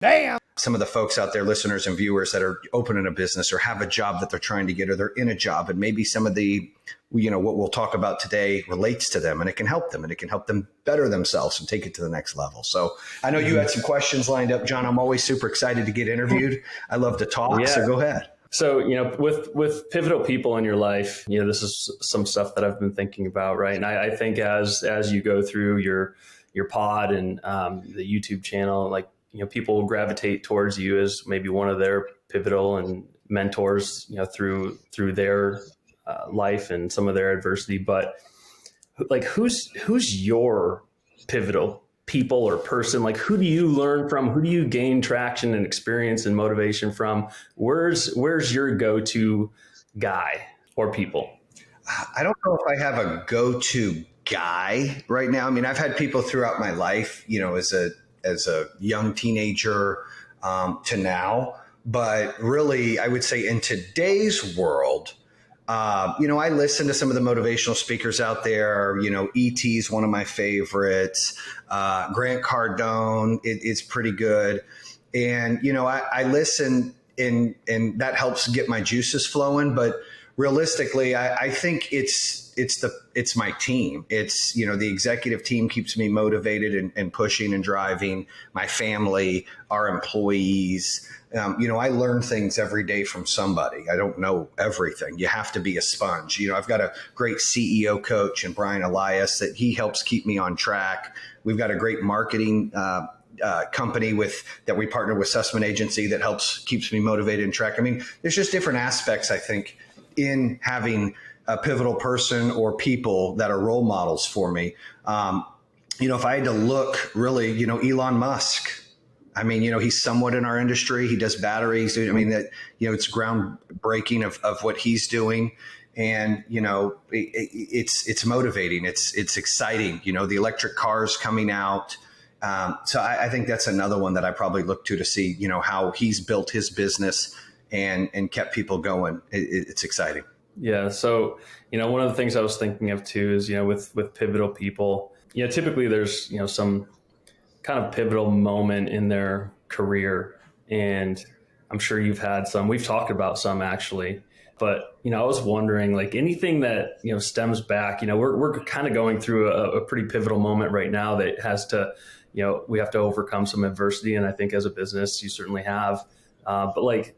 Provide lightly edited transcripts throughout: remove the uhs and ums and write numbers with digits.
Damn. Some of the folks out there, listeners and viewers that are opening a business or have a job that they're trying to get, or they're in a job, and maybe some of the, what we'll talk about today relates to them, and it can help them, and it can help them better themselves and take it to the next level. So I know you had some questions lined up, John. I'm always super excited to get interviewed. I love to talk. So go ahead. So, with pivotal people in your life, this is some stuff that I've been thinking about. Right. And I think as you go through your pod and the YouTube channel, like, people will gravitate towards you as maybe one of their pivotal and mentors, through their life and some of their adversity. But like, who's your pivotal people or person? Like, who do you learn from? Who do you gain traction and experience and motivation from? Where's your go-to guy or people? I don't know if I have a go-to guy right now. I mean, I've had people throughout my life, as a young teenager to now. But really, I would say in today's world, I listen to some of the motivational speakers out there. E.T.'s one of my favorites. Grant Cardone is pretty good. And, I listen and that helps get my juices flowing. But realistically, I think it's my team. It's, the executive team keeps me motivated and pushing and driving. My family, our employees. I learn things every day from somebody. I don't know everything. You have to be a sponge. I've got a great CEO coach in Brian Elias that he helps keep me on track. We've got a great marketing company that we partner with, Sussman Agency, that keeps me motivated and track. I mean, there's just different aspects, I think, in having a pivotal person or people that are role models for me. If I had to look, really, Elon Musk. I mean, he's somewhat in our industry. He does batteries. I mean, it's groundbreaking of what he's doing. And, it's motivating. It's exciting. The electric cars coming out. So I think that's another one that I probably look to see, how he's built his business and kept people going. It's exciting. Yeah. So, one of the things I was thinking of too is, with pivotal people, typically there's, some kind of pivotal moment in their career. And I'm sure you've had some. We've talked about some actually. But, I was wondering, like, anything that, stems back, we're kind of going through a pretty pivotal moment right now that has to, we have to overcome some adversity. And I think as a business, you certainly have. But like,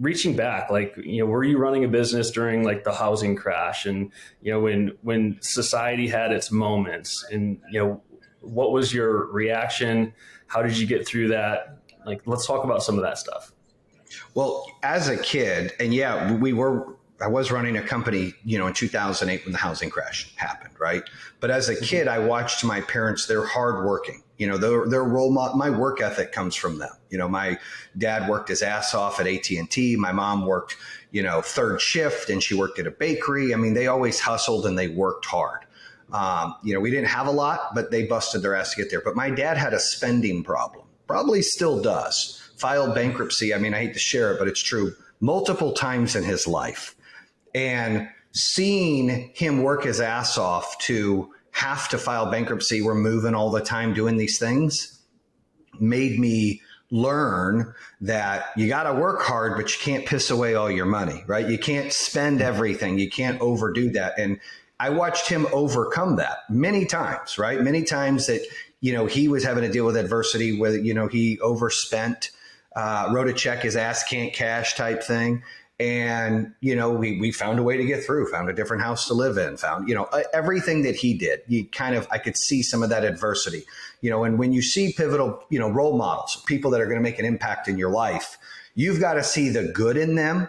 reaching back, like, were you running a business during like the housing crash and, when society had its moments and, what was your reaction? How did you get through that? Like, let's talk about some of that stuff. Well, as a kid, and I was running a company, in 2008 when the housing crash happened. Right. But as a kid, I watched my parents, they're hardworking, their role model, my work ethic comes from them. My dad worked his ass off at AT&T. My mom worked, third shift, and she worked at a bakery. I mean, they always hustled and they worked hard. We didn't have a lot, but they busted their ass to get there. But my dad had a spending problem, probably still does. Filed bankruptcy. I mean, I hate to share it, but it's true, multiple times in his life. And seeing him work his ass off to have to file bankruptcy, we're moving all the time doing these things, made me learn that you got to work hard, but you can't piss away all your money, right? You can't spend everything. You can't overdo that. And I watched him overcome that many times, right? Many times that, he was having to deal with adversity where, he overspent, wrote a check his ass can't cash type thing. And, we found a way to get through, found a different house to live in, found, everything that he did. I could see some of that adversity, and when you see pivotal, role models, people that are going to make an impact in your life, you've got to see the good in them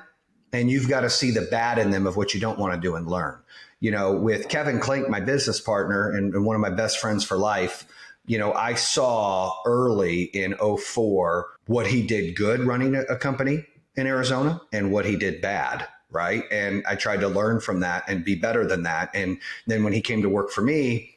and you've got to see the bad in them of what you don't want to do and learn. With Kevin Klink, my business partner and one of my best friends for life, I saw early in '04 what he did good running a company in Arizona and what he did bad. Right. And I tried to learn from that and be better than that. And then when he came to work for me,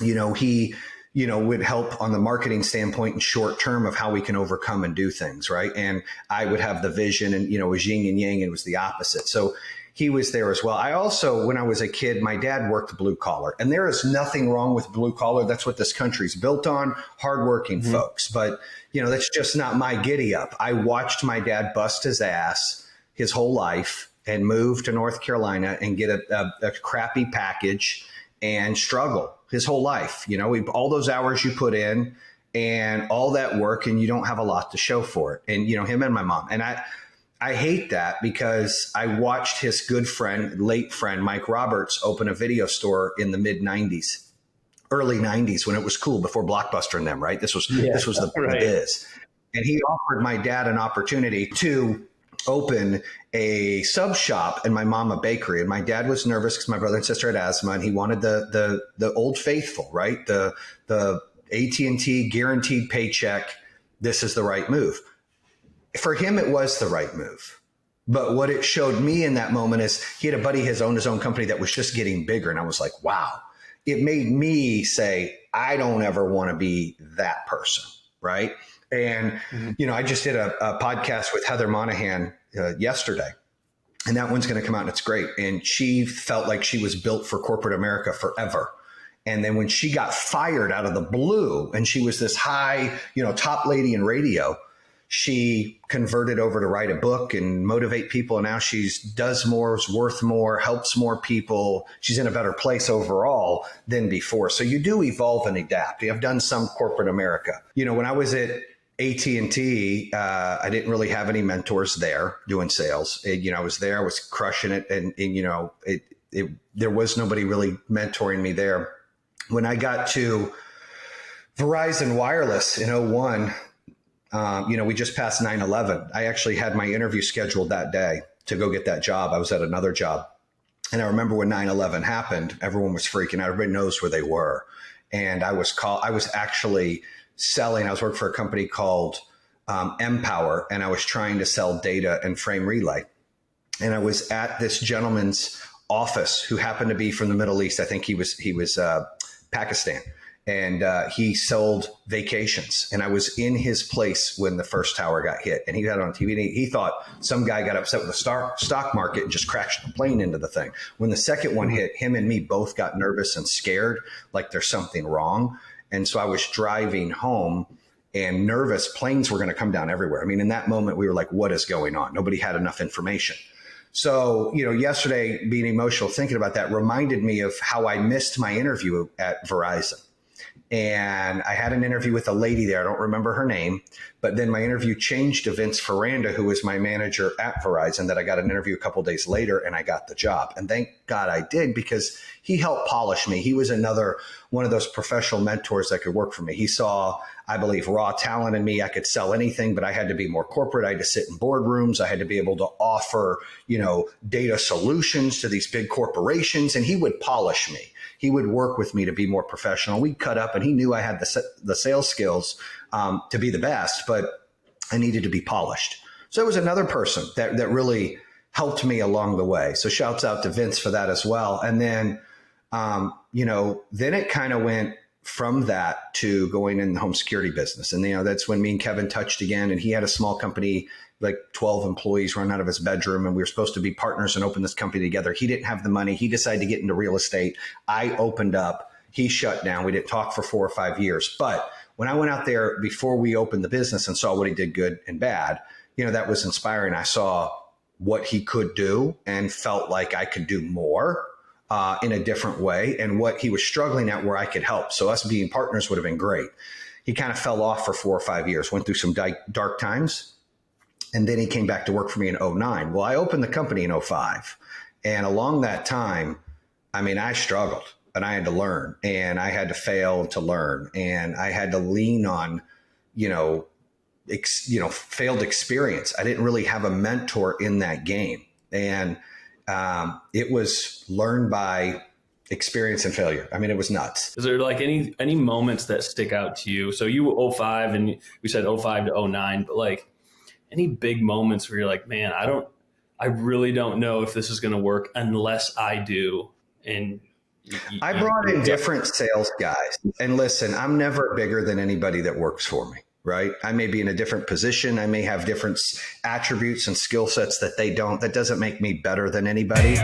he, would help on the marketing standpoint and short term of how we can overcome and do things. Right. And I would have the vision and, it was yin and yang and it was the opposite. So he was there as well. I also, when I was a kid, my dad worked blue collar, and there is nothing wrong with blue collar. That's what this country's built on, hardworking folks. But, that's just not my giddy up. I watched my dad bust his ass his whole life and move to North Carolina and get a crappy package and struggle his whole life. All those hours you put in and all that work, and you don't have a lot to show for it. And, him and my mom. And I hate that because I watched his good friend, late friend, Mike Roberts, open a video store in the mid 90s, early 90s, when it was cool, before Blockbuster and them, right? This was the biz. And he offered my dad an opportunity to open a sub shop and my mom a bakery. And my dad was nervous because my brother and sister had asthma, and he wanted the old faithful, right? The AT&T guaranteed paycheck. This is the right move. For him, it was the right move. But what it showed me in that moment is he had a buddy owned his own company that was just getting bigger. And I was like, wow, it made me say, I don't ever want to be that person. Right. And, I just did a podcast with Heather Monahan yesterday, and that one's going to come out and it's great. And she felt like she was built for corporate America forever. And then when she got fired out of the blue, and she was this high, top lady in radio, she converted over to write a book and motivate people. And now does more, is worth more, helps more people. She's in a better place overall than before. So you do evolve and adapt. I've done some corporate America. When I was at AT&T, I didn't really have any mentors there doing sales. I was there, I was crushing it. And there was nobody really mentoring me there. When I got to Verizon Wireless in 01, we just passed 9/11. I actually had my interview scheduled that day to go get that job. I was at another job. And I remember when 9/11 happened, everyone was freaking out. Everybody knows where they were. And I was actually selling. I was working for a company called Empower, and I was trying to sell data and frame relay. And I was at this gentleman's office who happened to be from the Middle East. I think he was Pakistan. And he sold vacations. And I was in his place when the first tower got hit. And he got it on TV. And he thought some guy got upset with the stock market and just crashed the plane into the thing. When the second one hit, him and me both got nervous and scared, like there's something wrong. And so I was driving home and nervous. Planes were going to come down everywhere. I mean, in that moment, we were like, what is going on? Nobody had enough information. So, yesterday being emotional, thinking about that reminded me of how I missed my interview at Verizon. And I had an interview with a lady there. I don't remember her name, but then my interview changed to Vince Ferranda, who was my manager at Verizon, that I got an interview a couple of days later and I got the job. And thank God I did, because he helped polish me. He was another one of those professional mentors that could work for me. He saw, I believe, raw talent in me. I could sell anything, but I had to be more corporate. I had to sit in boardrooms. I had to be able to offer, data solutions to these big corporations, and he would polish me. He would work with me to be more professional. We'd cut up, and he knew I had the sales skills to be the best, but I needed to be polished. So it was another person that really helped me along the way. So shouts out to Vince for that as well. And then, then it kind of went from that to going in the home security business. And, that's when me and Kevin touched again, and he had a small company, like 12 employees, run out of his bedroom, and we were supposed to be partners and open this company together. He didn't have the money. He decided to get into real estate. I opened up. He shut down. We didn't talk for 4 or 5 years. But when I went out there before we opened the business and saw what he did good and bad, that was inspiring. I saw what he could do and felt like I could do more in a different way, and what he was struggling at where I could help. So us being partners would have been great. He kind of fell off for 4 or 5 years, went through some dark times. And then he came back to work for me in 09. Well, I opened the company in 05. And along that time, I struggled, and I had to learn, and I had to fail to learn. And I had to lean on, failed experience. I didn't really have a mentor in that game. And it was learned by experience and failure. It was nuts. Is there like any moments that stick out to you? So you 05, and we said 05 to 09, but like, any big moments where you're like, man, I really don't know if this is going to work unless I do. And I brought in different sales guys, and listen, I'm never bigger than anybody that works for me. right? I may be in a different position. I may have different attributes and skill sets that they don't. That doesn't make me better than anybody.